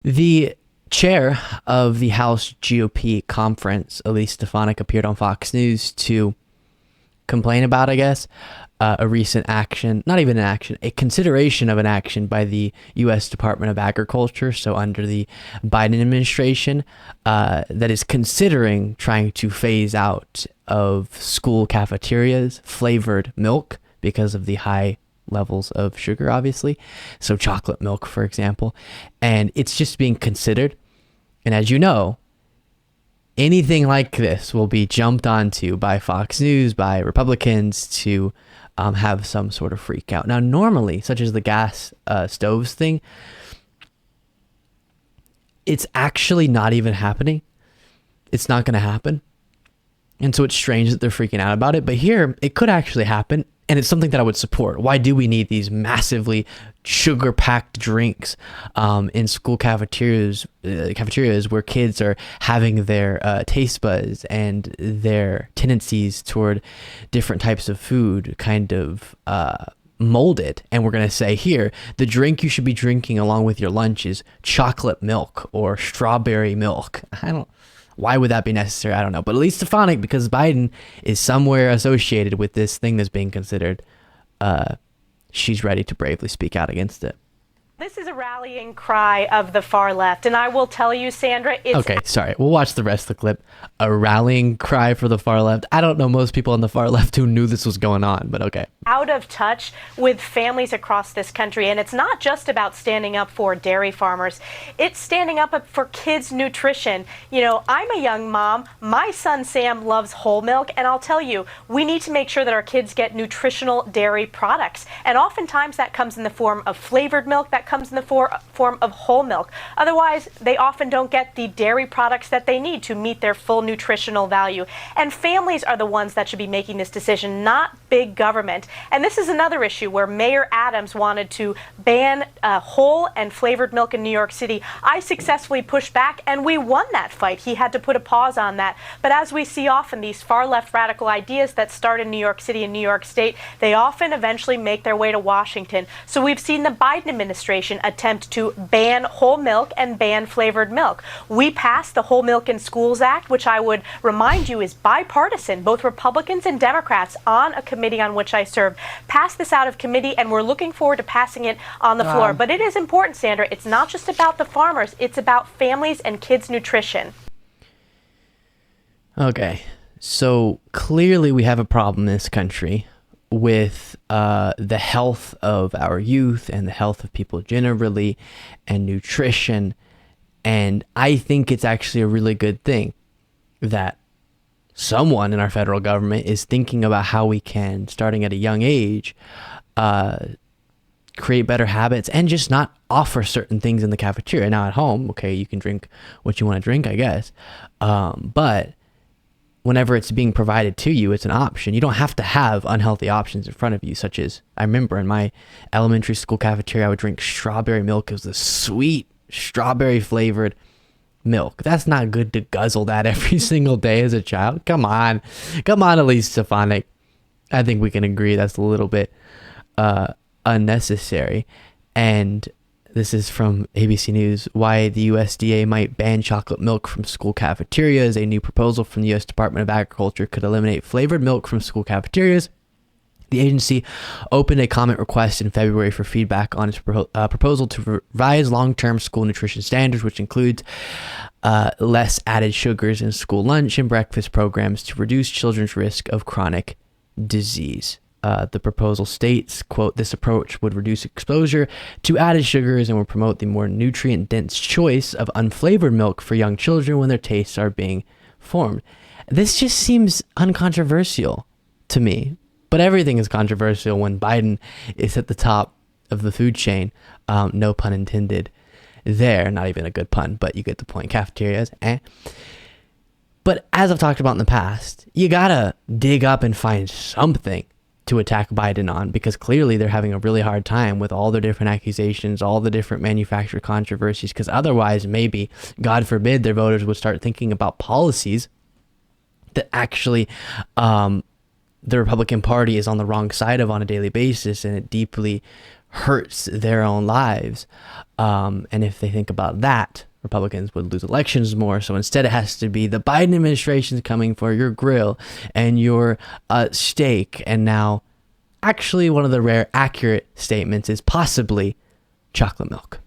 The chair of the House GOP conference, Elise Stefanik, appeared on Fox News to complain about, I guess, a recent action, not even an action, a consideration of an action by the U.S. Department of Agriculture, so under the Biden administration, that is considering trying to phase out of school cafeterias flavored milk because of the high levels of sugar, obviously. So chocolate milk, for example. And it's just being considered. And as you know, anything like this will be jumped onto by Fox News, by Republicans to have some sort of freak out. Now, normally, such as the gas stoves thing, it's actually not even happening. It's not going to happen. And so it's strange that they're freaking out about it. But here, it could actually happen. And it's something that I would support. Why do we need these massively sugar-packed drinks in school cafeterias where kids are having their taste buds and their tendencies toward different types of food kind of molded? And we're going to say here, the drink you should be drinking along with your lunch is chocolate milk or strawberry milk. Why would that be necessary? I don't know. But at least Stefanik, because Biden is somewhere associated with this thing that's being considered, she's ready to bravely speak out against it. This is a rallying cry of the far left. And I will tell you, Sandra, it's... Okay, sorry. We'll watch the rest of the clip. A rallying cry for the far left. I don't know most people on the far left who knew this was going on, but okay. Out of touch with families across this country. And it's not just about standing up for dairy farmers. It's standing up for kids' nutrition. You know, I'm a young mom. My son Sam loves whole milk. And I'll tell you, we need to make sure that our kids get nutritional dairy products. And oftentimes that comes in the form of flavored milk. That comes in the form of whole milk. Otherwise, they often don't get the dairy products that they need to meet their full nutritional value. And families are the ones that should be making this decision, not big government. And this is another issue where Mayor Adams wanted to ban whole and flavored milk in New York City. I successfully pushed back and we won that fight. He had to put a pause on that. But as we see often, these far left radical ideas that start in New York City and New York State, they often eventually make their way to Washington. So we've seen the Biden administration attempt to ban whole milk and ban flavored milk. We passed the Whole Milk in Schools Act, which I would remind you is bipartisan. Both Republicans and Democrats on a committee on which I serve passed this out of committee, and we're looking forward to passing it on the floor. But it is important, Sandra. It's not just about the farmers. It's about families and kids' nutrition. Okay, so clearly we have a problem in this country with the health of our youth and the health of people generally and nutrition. And I think it's actually a really good thing that someone in our federal government is thinking about how we can, starting at a young age, create better habits and just not offer certain things in the cafeteria. Now at home, okay, you can drink what you want to drink, I guess. But whenever it's being provided to you, it's an option. You don't have to have unhealthy options in front of you, such as, I remember in my elementary school cafeteria, I would drink strawberry milk. It was the sweet strawberry flavored milk. That's not good to guzzle that every single day as a child. Come on, Elise Stefanik. I think we can agree that's a little bit unnecessary. And this is from ABC News. Why the USDA might ban chocolate milk from school cafeterias. A new proposal from the U.S. Department of Agriculture could eliminate flavored milk from school cafeterias. The agency opened a comment request in February for feedback on its proposal to revise long-term school nutrition standards, which includes less added sugars in school lunch and breakfast programs to reduce children's risk of chronic disease. The proposal states, quote, this approach would reduce exposure to added sugars and would promote the more nutrient-dense choice of unflavored milk for young children when their tastes are being formed. This just seems uncontroversial to me, but everything is controversial when Biden is at the top of the food chain. No pun intended there. Not even a good pun, but you get the point. Cafeterias, But as I've talked about in the past, you gotta dig up and find something to attack Biden on, because clearly they're having a really hard time with all the different accusations, all the different manufactured controversies, because otherwise maybe, God forbid, their voters would start thinking about policies that actually the Republican Party is on the wrong side of on a daily basis, and it deeply hurts their own lives. And if they think about that, Republicans would lose elections more. So instead, it has to be the Biden administration's coming for your grill and your steak. And now, actually, one of the rare accurate statements is possibly chocolate milk.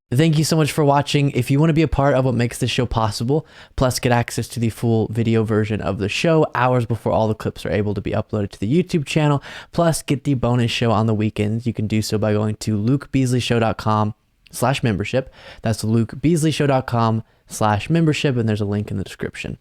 Thank you so much for watching. If you want to be a part of what makes this show possible, plus get access to the full video version of the show hours before all the clips are able to be uploaded to the YouTube channel, plus get the bonus show on the weekends, you can do so by going to lukebeasleyshow.com/membership. That's lukebeasleyshow.com/membership, and there's a link in the description.